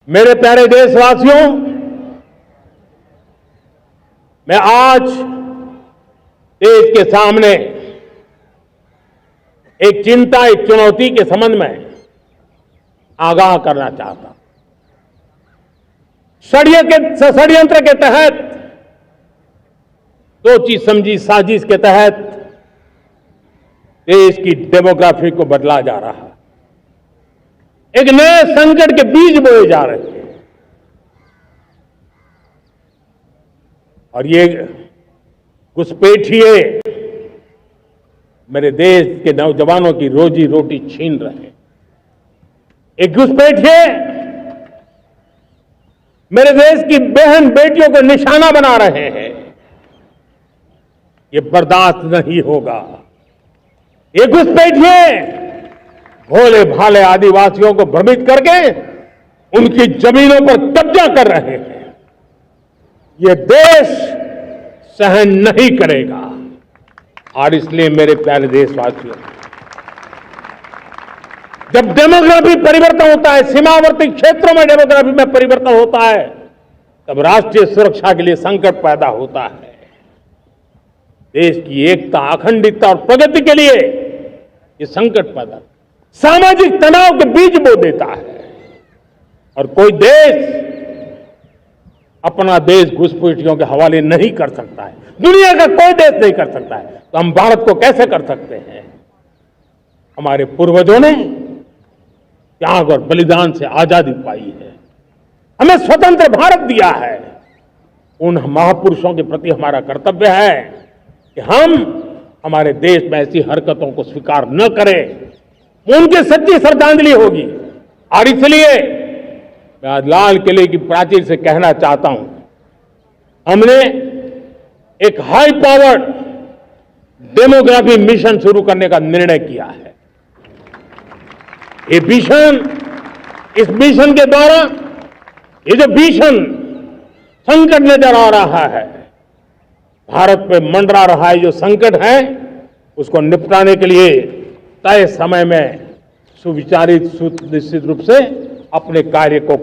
मेरे प्यारे देशवासियों, मैं आज देश के सामने एक चिंता, एक चुनौती के संबंध में आगाह करना चाहता हूं। षड्यंत्र के तहत, सोची समझी साजिश के तहत देश की डेमोग्राफी को बदला जा रहा है। एक नए संकट के बीज बोए जा रहे हैं और ये घुसपैठिए मेरे देश के नौजवानों की रोजी रोटी छीन रहे हैं। एक घुसपैठिए मेरे देश की बहन बेटियों को निशाना बना रहे हैं। ये बर्दाश्त नहीं होगा। ये घुसपैठिए भोले भाले आदिवासियों को भ्रमित करके उनकी जमीनों पर कब्जा कर रहे हैं। ये देश सहन नहीं करेगा। और इसलिए मेरे प्यारे देशवासियों, जब डेमोग्राफी परिवर्तन होता है, सीमावर्ती क्षेत्रों में डेमोग्राफी में परिवर्तन होता है, तब राष्ट्रीय सुरक्षा के लिए संकट पैदा होता है। देश की एकता, अखंडता और प्रगति के लिए ये संकट पैदा, सामाजिक तनाव के बीज बो देता है। और कोई देश अपना देश घुसपैठियों के हवाले नहीं कर सकता है। दुनिया का कोई देश नहीं कर सकता है, तो हम भारत को कैसे कर सकते हैं? हमारे पूर्वजों ने त्याग और बलिदान से आजादी पाई है, हमें स्वतंत्र भारत दिया है। उन महापुरुषों के प्रति हमारा कर्तव्य है कि हम हमारे देश में ऐसी हरकतों को स्वीकार न करें। उनकी सच्ची श्रद्धांजलि होगी। और इसलिए मैं आज लाल किले की प्राचीर से कहना चाहता हूं, हमने एक हाई पावर्ड डेमोग्राफी मिशन शुरू करने का निर्णय किया है। ये मिशन, इस मिशन के द्वारा ये जो भीषण संकट नजर आ रहा है, भारत पे मंडरा रहा है जो संकट है, उसको निपटाने के लिए तय समय में सुविचारित, सुनिश्चित रूप से अपने कार्य को